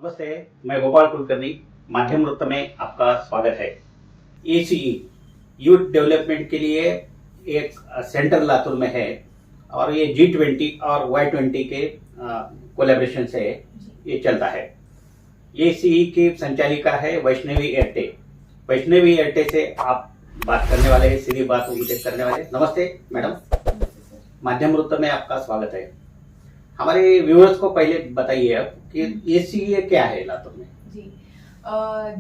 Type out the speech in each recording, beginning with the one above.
नमस्ते, मैं गोपाल कुलकर्णी। माध्यम वृत्त में आपका स्वागत है। एसीई यूथ डेवलपमेंट के लिए एक सेंटर लातूर में है और ये G20 और Y20 के कोलैबोरेशन से ये चलता है। एसीई की संचालिका है वैष्णवी एरटे। वैष्णवी एरटे से आप बात करने वाले हैं, सीधी बात उनसे करने वाले। नमस्ते मैडम, माध्यम वृत्त में आपका स्वागत है। हमारे व्यूअर्स को पहले बताइए अब कि एसीई क्या है लातूर में। जी,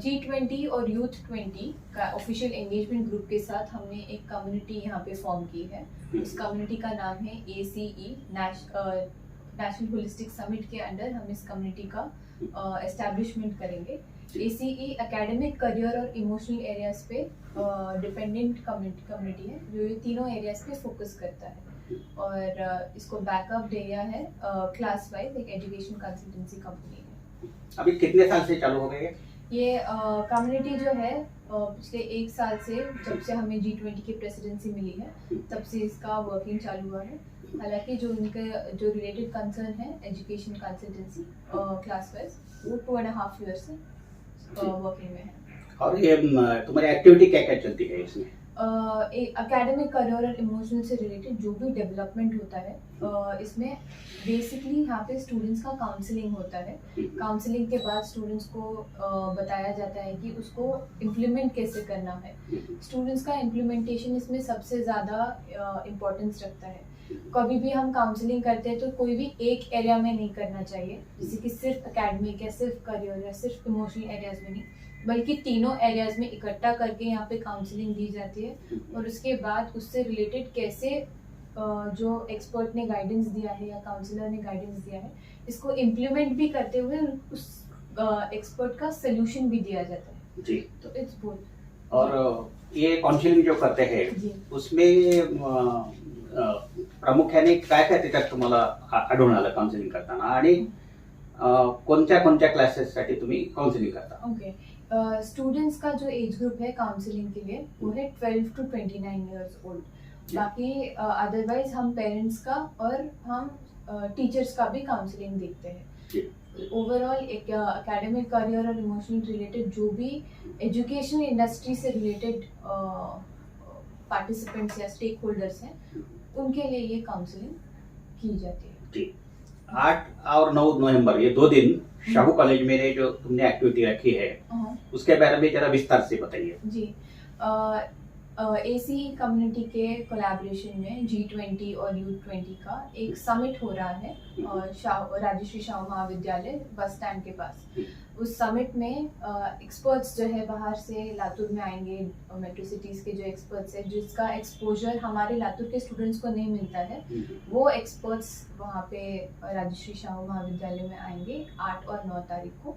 G20 और यूथ 20 का ऑफिशियल एंगेजमेंट ग्रुप के साथ हमने एक कम्युनिटी यहाँ पे फॉर्म की है। उस कम्युनिटी का नाम है ACE, नेशनल होलिस्टिक समिट के अंडर हम इस कम्युनिटी का एस्टैब्लिशमेंट करेंगे। ACE एकेडमिक, करियर और इमोशनल एरियाज पे डिपेंडेंट कम्युनिटी है जो ये तीनों एरियाज पे फोकस करता है और इसको बैकअप दिया है क्लास वाइज एक एजुकेशन कंसल्टेंसी कंपनी है। अभी कितने साल से चालू हो गए हैं? ये कम्युनिटी जो है पिछले 1 साल से, जब से हमें G20 की प्रेसिडेंसी मिली है तब से इसका वर्किंग चालू हुआ है। हालांकि जो उनके जो रिलेटेड कंसर्न है एजुकेशन कंसल्टेंसी क्लास वाइज, वो 2.5 ईयर से वर्किंग में है। और ये तुम्हारी एक्टिविटी क्या क्या चलती है इसमें? एकेडमिक, करियर और इमोशनल से रिलेटेड जो भी डेवलपमेंट होता है इसमें बेसिकली यहाँ पे स्टूडेंट्स का काउंसलिंग होता है। काउंसलिंग के बाद स्टूडेंट्स को बताया जाता है कि उसको इम्प्लीमेंट कैसे करना है। स्टूडेंट्स का इम्प्लीमेंटेशन इसमें सबसे ज़्यादा इम्पोर्टेंस रखता है। कभी भी हम काउंसलिंग करते हैं तो कोई भी एक एरिया में नहीं करना चाहिए, जैसे कि सिर्फ एकेडमिक या सिर्फ करियर या सिर्फ इमोशनल एरियाज में नहीं, बल्कि तीनों एरियाज में इकट्ठा करके यहाँ पे काउंसलिंग दी जाती है और उसके बाद उससे रिलेटेड कैसे जो एक्सपर्ट ने गाइडेंस दिया है या काउंसलर ने गाइडेंस दिया है इसको इम्प्लीमेंट भी करते हुए उस एक्सपर्ट का सोल्यूशन भी दिया जाता है जी। तो इट्स बोथ। और ये काउन्सिलिंग जो करते हैं उसमें प्रामुख्याने काय काय त्याच्यात तुम्हाला आढळून आलं काउन्सिलिंग करताना आणि कोणत्या कोणत्या क्लासेससाठी तुम्ही काउन्सिलिंग करता? ओके, स्टूडेंट्स का जो एज ग्रुप है काउंसलिंग के लिए वो है 12 to 29 ईयर्स ओल्ड। बाकी अदरवाइज हम पेरेंट्स का और हम टीचर्स का भी काउंसलिंग देखते हैं। ओवरऑल एक एकेडमिक, करियर और इमोशनल रिलेटेड जो भी एजुकेशन इंडस्ट्री से रिलेटेड पार्टिसिपेंट्स या स्टेक होल्डर्स हैं उनके लिए ये काउंसलिंग की जाती है। जी। 8 और 9 नवंबर ये 2 दिन शाहू कॉलेज में जो तुमने एक्टिविटी रखी है उसके बारे में जरा विस्तार से बताइए। जी, ACE कम्युनिटी के कोलैबोरेशन में G20 और यूथ 20 का एक समिट हो रहा है राजश्री शाहू महाविद्यालय बस स्टैंड के पास। उस समिट में एक्सपर्ट्स जो है बाहर से लातूर में आएंगे, मेट्रो सिटीज़ के जो एक्सपर्ट्स है जिसका एक्सपोजर हमारे लातूर के स्टूडेंट्स को नहीं मिलता है, वो एक्सपर्ट्स वहाँ पे राजश्री शाहू महाविद्यालय में आएंगे 8 और 9 तारीख को।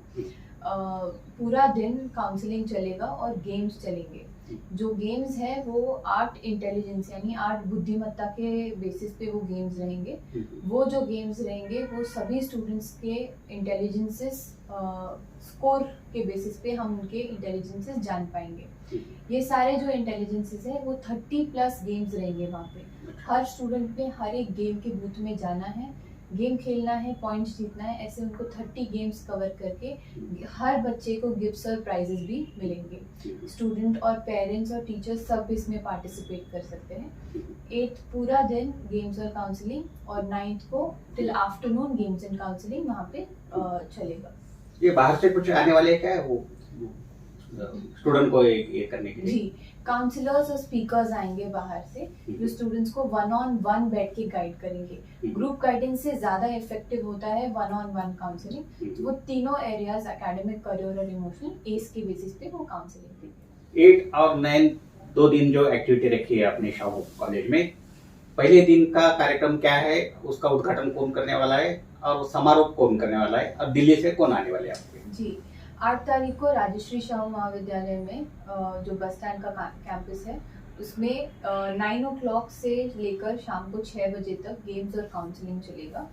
पूरा दिन काउंसलिंग चलेगा और गेम्स चलेंगे। जो गेम्स है वो 8 इंटेलिजेंस यानी 8 बुद्धिमत्ता के बेसिस पे वो गेम्स रहेंगे। वो जो गेम्स रहेंगे वो सभी स्टूडेंट्स के इंटेलिजेंसेस स्कोर के बेसिस पे हम उनके इंटेलिजेंसेस जान पाएंगे। ये सारे जो इंटेलिजेंसेस है वो 30+ गेम्स रहेंगे वहाँ पे। हर स्टूडेंट ने हर एक गेम के बूथ में जाना है, गेम खेलना है, पॉइंट्स जीतना है। ऐसे उनको 30 गेम्स कवर करके हर बच्चे को गिफ्ट्स और प्राइजेस भी मिलेंगे। स्टूडेंट और पेरेंट्स और टीचर्स सब इसमें पार्टिसिपेट कर सकते हैं। 8th पूरा दिन गेम्स और काउंसलिंग और 9th को till afternoon games and counselling वहाँ पे चलेगा। ये बाहर से कुछ आने वाले क्या है वो स्टूडेंट को ये करने के लिए? जी, काउंसलर्स और स्पीकर्स आएंगे बाहर से जो स्टूडेंट्स को वन ऑन वन बैठ के गाइड करेंगे। ग्रुप गाइडेंस से ज्यादा इफेक्टिव होता है वन ऑन वन काउंसलिंग। तो वो तीनों एरियाज एकेडमिक, करियर और इमोशनल एस के बेसिस पे वो काउंसलिंग देंगे। 8 और 9 2 दिन जो एक्टिविटी रखी है अपने शाहू कॉलेज में, पहले दिन का कार्यक्रम क्या है, उसका उद्घाटन कौन करने वाला है और समारोह कौन करने वाला है, और दिल्ली से कौन आने वाले हैं आपके? जी, 8 तारीख को राजश्री शाहू महाविद्यालय में जो बस स्टैंड का कैंपस है उसमें 9 o'clock से लेकर शाम को 6 बजे तक गेम्स और काउंसलिंग चलेगा।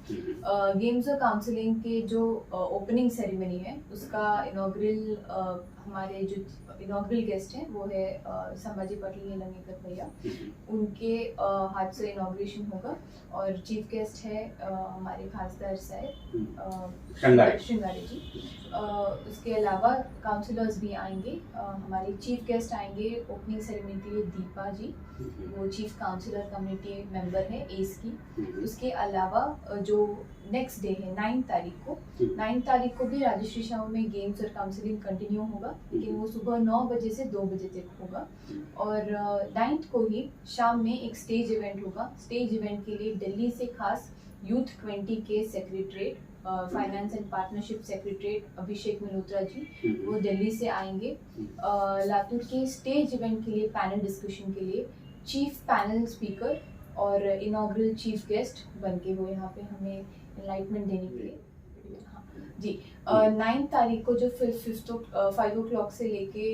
गेम्स और काउंसलिंग के जो ओपनिंग सेरेमनी है उसका इनॉग्रल हमारे जो इनॉग्रल गेस्ट हैं वो है संभाजी पाटिल नीलंगेकर भैया, उनके हाथ से इनॉग्रेशन होगा। और चीफ गेस्ट है हमारे खासदार साहब श्रृंगारे जी। उसके अलावा काउंसलर्स भी आएंगे। हमारे चीफ गेस्ट आएंगे ओपनिंग सेरेमनी के लिए दीपा जी, वो चीफ काउंसलर कम्युनिटी मेंबर है एस की। उसके अलावा जो नेक्स्ट डे है 9 तारीख को भी राजश्री शाहू में गेम्स और काउंसलिंग कंटिन्यू होगा, लेकिन वो सुबह 9 बजे से 2 बजे तक होगा। और 9th को ही शाम में एक स्टेज इवेंट होगा। स्टेज इवेंट के लिए दिल्ली से खास यूथ 20 के secretariat, finance and partnership secretariat Abhishek Malhotra ji वो दिल्ली से आएंगे। लातूर के स्टेज इवेंट के लिए पैनल डिस्कशन के लिए चीफ पैनल स्पीकर और इनॉग्रल चीफ गेस्ट बनके वो यहाँ पे हमें एनलाइटमेंट देने के लिए। हाँ जी, 9 तारीख को जो फिर 5 o'clock से लेके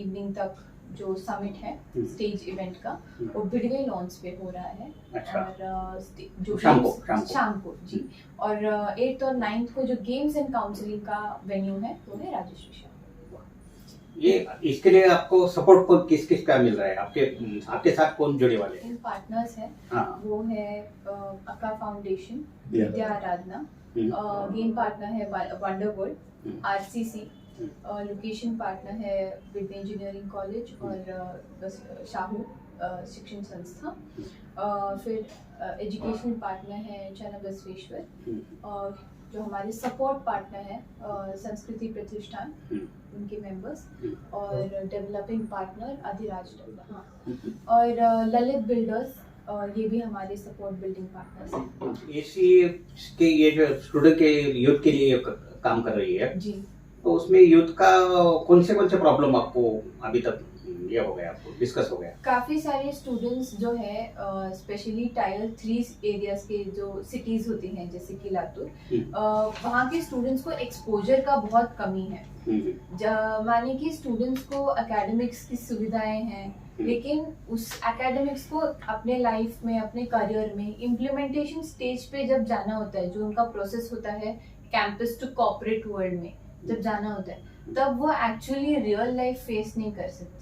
इवनिंग तक जो समिट है स्टेज इवेंट का वो बिडवे लॉन्च पे हो रहा है। अच्छा। और जो शाम को जी। और 8th और 9th को जो गेम्स एंड काउंसलिंग का वेन्यू है वो है राजश्री शाहू। ये इसके लिए आपको सपोर्ट कौन किस का मिल रहा है? आपके साथ कौन जुड़े वाले हैं? इन पार्टनर्स है वो है अक्का फाउंडेशन, विद्या आराधना, गेम पार्टनर है wonder world, RCC, location partner है विद इंजीनियरिंग कॉलेज और शाहू शिक्षण संस्था, फिर एजुकेशनल पार्टनर है चना बसवेश्वर, और जो हमारे सपोर्ट पार्टनर है संस्कृति प्रतिष्ठान उनके मेंबर्स, और डेवलपिंग पार्टनर अधिराज डब्बा, हाँ, और ललित बिल्डर्स ये भी हमारे सपोर्ट बिल्डिंग पार्टनर्स हैं। एसी के ये जो स्टूडेंट के यूथ के लिए काम कर रही है जी, तो उसमें यूथ का कौन से प्रॉब्लम आपको अभी तक ये हो गया, आपको डिस्कस हो गया? काफी सारे स्टूडेंट्स जो है स्पेशली टायर 3 एरियाज के जो सिटीज होती हैं जैसे कि लातूर, वहाँ के स्टूडेंट्स को एक्सपोजर का बहुत कमी है। माने कि स्टूडेंट्स को एकेडमिक्स की सुविधाएं हैं, लेकिन उस एकेडमिक्स को अपने लाइफ में, अपने करियर में इम्प्लीमेंटेशन स्टेज पे जब जाना होता है, जो उनका प्रोसेस होता है कैंपस टू कॉर्पोरेट वर्ल्ड में जब जाना होता है, तब वो एक्चुअली रियल लाइफ फेस नहीं कर सकते।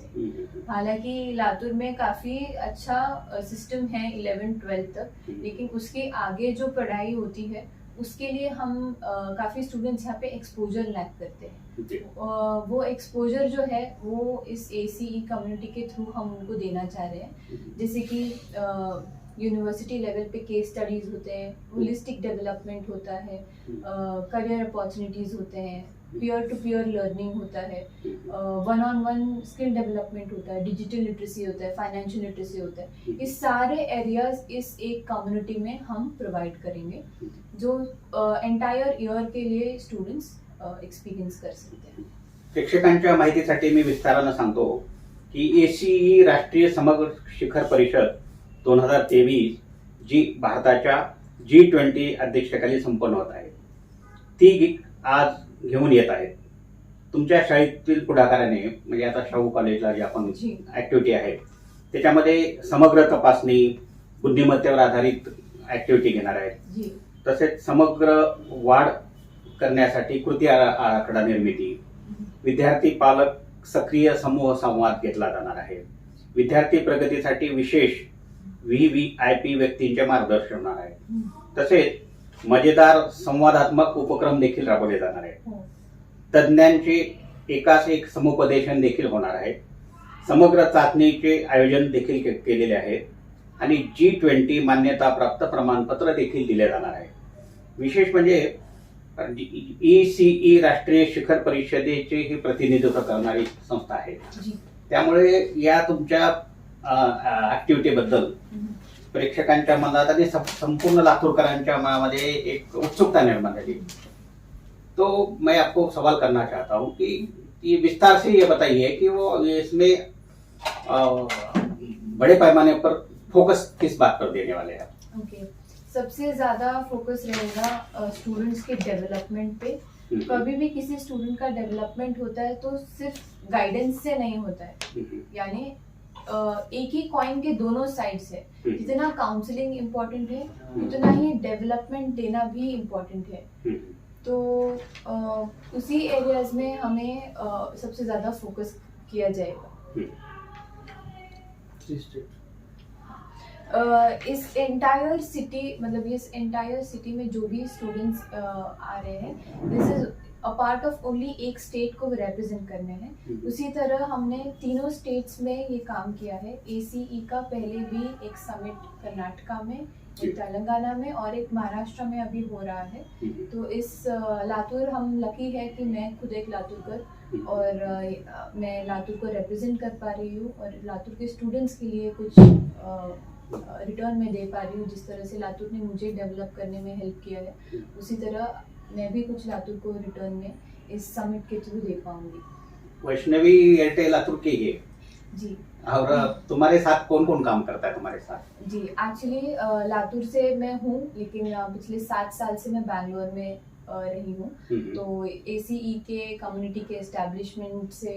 हालांकि लातूर में काफी अच्छा सिस्टम है 11th-12th तक, लेकिन उसके आगे जो पढ़ाई होती है उसके लिए हम काफी स्टूडेंट्स यहाँ पे एक्सपोजर लैक करते हैं। वो एक्सपोजर जो है वो इस ACE कम्युनिटी के थ्रू हम उनको देना चाह रहे हैं। जैसे कि यूनिवर्सिटी लेवल पे केस स्टडीज होते हैं, होलिस्टिक डेवलपमेंट होता है, करियर अपॉर्चुनिटीज होते हैं, पीयर टू पीयर लर्निंग होता है, one on one skill development होता है, डिजिटल लिटरेसी होता है, फाइनेंशियल लिटरेसी होता है। इस सारे एरियाज इस एक कम्युनिटी में हम प्रोवाइड करेंगे जो एंटायर ईयर के लिए स्टूडेंट्स एक्सपीरियंस कर सकते हैं। प्रेक्षकांच्या माहितीसाठी मी विस्तारानं सांगतो की ACE राष्ट्रीय समग्र शिखर परिषद 2023 जी भारताच्या G20 अध्यक्षतेखाली संपन्न होत आहे, ती आज घेऊन येत आहेत. तुमच्या शाळेतील पुढाकाराने, म्हणजे आता शाहू कॉलेजला जी आपण ऍक्टिव्हिटी आहे त्याच्यामध्ये समग्र तपासणी, बुद्धिमत्तेवर आधारित ऍक्टिव्हिटी घेणार आहेत, तसेच समग्र वाढ करण्यासाठी कृती आराखडा निर्मिती, विद्यार्थी पालक सक्रिय समूह संवाद घेतला जाणार आहे, विद्यार्थी प्रगतीसाठी विशेष VVIP व्यक्तींचे मार्गदर्शन होणार आहे, तसेच मजेदार संवादात्मक उपक्रम देखील राबवले जाणार आहेत, तज्ञांचे एकास एक समुपदेशन देखील होणार आहे, समग्र चाचणीचे आयोजन देखील केलेले आहे आणि G20 मान्यताप्राप्त प्रमाणपत्र देखील दिले जाणार आहे. विशेष म्हणजे ECE राष्ट्रीय शिखर परिषदेचे ही प्रतिनिधित्व करणारी संस्था आहे. जी. त्यामुळे या तुमच्या ऍक्टिव्हिटी बद्दल प्रेक्षकांच्या मनात आणि संपूर्ण लातूरकरांच्या मनामध्ये एक उत्सुकता निर्माण झाली. तो मैं आपको सवाल करना चाहता हूँ कि ये विस्तार से ये बताइए कि वो इसमें बड़े पैमाने पर फोकस किस बात पर देने वाले हैं. ओके, सबसे ज्यादा फोकस रहेगा स्टूडेंट्स के डेवलपमेंट पे. कभी भी किसी स्टूडेंट का डेवलपमेंट होता है तो सिर्फ गाइडेंस से नहीं होता है, यानी एक ही कॉइन के दोनों साइड्स है. जितना काउंसलिंग इम्पोर्टेंट है उतना ही डेवलपमेंट देना भी इम्पोर्टेंट है. तो उसी एरियाज में हमें सबसे ज्यादा फोकस किया जाएगा. इस एंटायर सिटी, मतलब इस एंटायर सिटी में जो भी स्टूडेंट्स आ रहे हैं, this is a part of only एक स्टेट को रिप्रेजेंट करने हैं. उसी तरह हमने तीनों स्टेट्स में ये काम किया है. ACE का पहले भी एक समिट कर्नाटका में, एक तेलंगाना में और एक महाराष्ट्र में अभी हो रहा है. तो इस लातूर, हम लकी है कि मैं खुद एक लातूरकर और मैं लातूर को रिप्रेजेंट कर पा रही हूँ और लातूर के स्टूडेंट्स के लिए कुछ रिटर्न में दे पा रही हूँ. जिस तरह से लातूर ने मुझे डेवलप करने में हेल्प किया है, उसी तरह मैं भी कुछ लातूर को रिटर्न में इस समिट के थ्रू दे पाऊंगी. वैष्णवी एयरटेल लातूर की है जी. और तुम्हारे साथ कौन कौन काम करता है तुम्हारे साथ? जी, एक्चुअली लातूर से मैं हूँ, लेकिन पिछले 7 साल से मैं बैंगलोर में रही हूँ. तो ACE के कम्युनिटी के एस्टेब्लिशमेंट से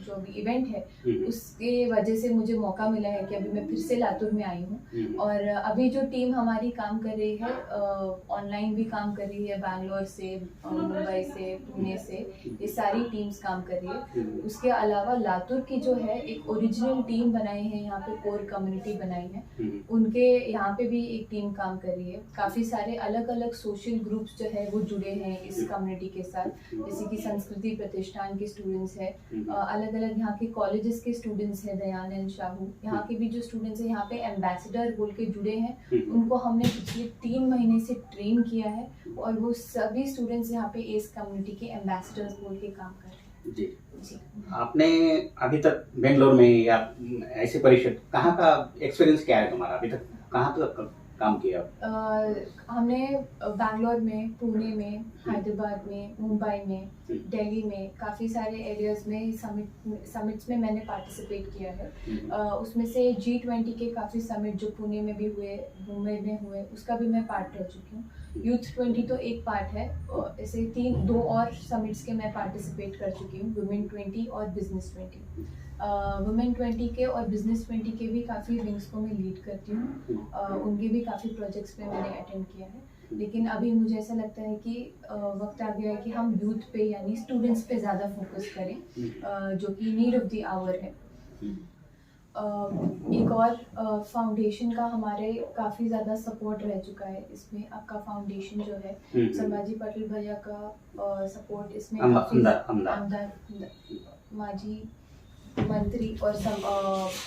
जो भी इवेंट है उसके वजह से मुझे मौका मिला है कि अभी मैं फिर से लातूर में आई हूँ. और अभी जो टीम हमारी काम कर रही है, ऑनलाइन भी काम कर रही है, बैंगलोर से, मुंबई से, पुणे से, ये सारी टीम्स काम कर रही है. उसके अलावा लातूर की जो है एक ओरिजिनल टीम बनाई है, यहाँ पे कोर कम्युनिटी बनाई है, उनके यहाँ पे भी एक टीम काम कर रही है. काफ़ी सारे अलग अलग सोशल ग्रुप्स जो है वो जुड़े हैं इस कम्युनिटी के साथ, जैसे कि संस्कृति प्रतिष्ठान के स्टूडेंट्स है, अलग अलग यहाँ के कॉलेजेस के स्टूडेंट्स हैं, दयानंद शाहू, यहाँ के भी जो स्टूडेंट्स हैं यहाँ पे एम्बेसडर बोल के जुड़े हैं. उनको हमने पिछले 3 महीने से ट्रेन किया है और वो सभी स्टूडेंट्स यहाँ पे इस कम्युनिटी के एम्बेसडर्स बोल के काम कर रहे हैं. जी. आपने अभी तक बेंगलोर में या ऐसे परिषद, कहाँ का एक्सपीरियंस क्या है तुम्हारा? अभी तक कहाँ तक काम किया? हमने बैंगलोर में, पुणे में, हैदराबाद में, मुंबई में, दिल्ली में, काफ़ी सारे एरियाज में समिट्स में मैंने पार्टिसिपेट किया है. उसमें से G20 के काफ़ी समिट जो पुणे में भी हुए, मुंबई में हुए, उसका भी मैं पार्ट रह चुकी हूँ. यूथ 20 तो एक पार्ट है, ऐसे 2 और समिट्स के मैं पार्टिसिपेट कर चुकी हूँ, वुमेन 20 और बिजनेस 20. वुमेन 20 के और बिजनेस 20 के भी काफ़ी विंग्स को मैं लीड करती हूँ. उनके भी काफ़ी प्रोजेक्ट्स पे मैंने अटेंड किया है. लेकिन अभी मुझे ऐसा लगता है कि वक्त आ गया है कि हम यूथ पे, यानी स्टूडेंट्स पे ज़्यादा फोकस करें, जो कि नीड ऑफ द आवर है. एक और फाउंडेशन का हमारे काफ़ी ज़्यादा सपोर्ट रह चुका है इसमें. आपका फाउंडेशन जो है, संभाजी पाटिल भैया का सपोर्ट इसमें काफ़ी, आमदार माजी मंत्री और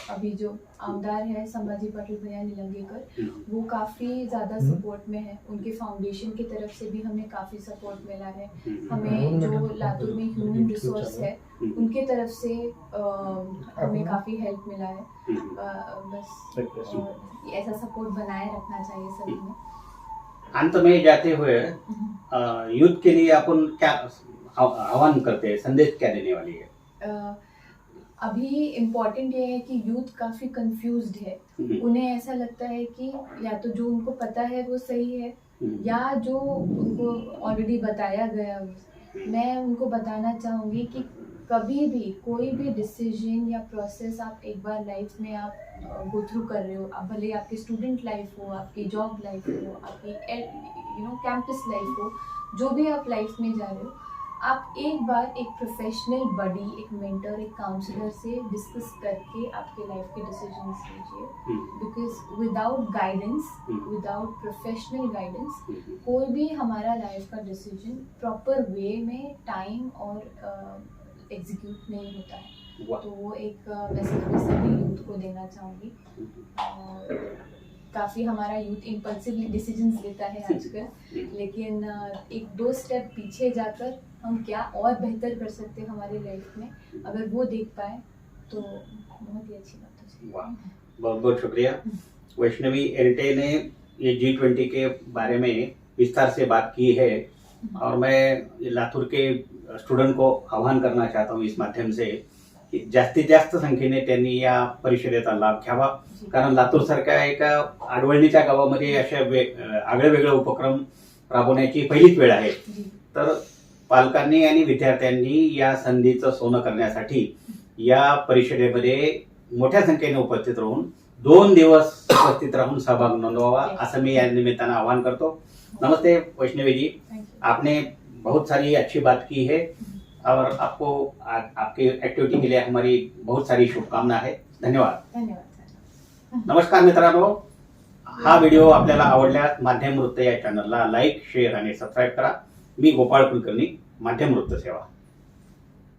अभी जो आमदार है संभाजी पाटिल भैया निलंगेकर, वो काफ़ी ज़्यादा सपोर्ट में है. उनके फाउंडेशन की तरफ से भी हमें काफ़ी सपोर्ट मिला है. हमें जो लातूर में ह्यूमन रिसोर्स है उनके तरफ से हमें काफ़ी हेल्प मिला है. बस ऐसा सपोर्ट बनाए रखना चाहिए सभी में. अंत में जाते हुए यूथ के लिए अपन क्या आह्वान करते हैं, संदेश क्या देने वाली है? अभी इम्पॉर्टेंट ये है कि यूथ काफ़ी कंफ्यूज्ड है. उन्हें ऐसा लगता है कि या तो जो उनको पता है वो सही है, या जो उनको ऑलरेडी बताया गया. मैं उनको बताना चाहूँगी कि कभी भी कोई भी डिसीजन या प्रोसेस आप एक बार लाइफ में आप गो थ्रू कर रहे हो, आप भले आपकी स्टूडेंट लाइफ हो, आपकी जॉब लाइफ हो, आपकी कैंपस लाइफ हो, जो भी आप लाइफ में जा रहे हो, आप एक बार एक प्रोफेशनल बडी, एक मेंटर, एक काउंसलर से डिस्कस करके आपके लाइफ के डिसीजंस लीजिए. Because without guidance, without professional guidance, कोई भी हमारा लाइफ का डिसीजन प्रॉपर वे में, टाइम और एग्जीक्यूट नहीं होता है. तो वो एक मैसेज मैं सभी यूथ को देना चाहूँगी. काफ़ी हमारा यूथ इम्पल्सिवली डिसीजंस लेता है आजकल, लेकिन एक दो स्टेप पीछे जाकर हम क्या और बेहतर कर सकते हैं हमारी लाइफ में, अगर वो देख पाए तो बहुत ही अच्छी बात हो जाएगी। वाह, बहुत बहुत शुक्रिया। वैष्णवी एरटे ने ये G20 के बारे में विस्तार से बात की है और मैं लातूर के स्टुडंट को आवाहन करना चाहता हूँ इस माध्यम से की जास्तीत जास्त संख्येने त्यांनी या परिषदेचा लाभ घ्यावा, कारण लातूर सारख्या एका आडवळणीच्या गावामध्ये अशा आगळे वेगळे उपक्रम राबवण्याची पहिलीच वेळ आहे। तर पालकांनी आणि विद्यार्थ्यांनी या संधीचं सोनं करण्यासाठी या परिषदेमध्ये मोठ्या संख्येने उपस्थित राहून 2 दिवस उपस्थित राहून सहभाग नोंदवावा असं मी या निमित्तानं आवाहन करतो। नमस्ते वैष्णवी जी, आपने बहुत सारी अच्छी बात की है और आपको आपकी एक्टिविटी के लिए हमारी बहुत सारी शुभकामना है। धन्यवाद। धन्यवाद सर। नमस्कार मित्रांनो, हा व्हिडिओ आपल्याला आवडल्यास माध्यम वृत्त या चॅनलला लाईक, शेअर आणि सबस्क्राईब करा। मी गोपाळ कुलकर्णी, माध्यम वृत्त सेवा।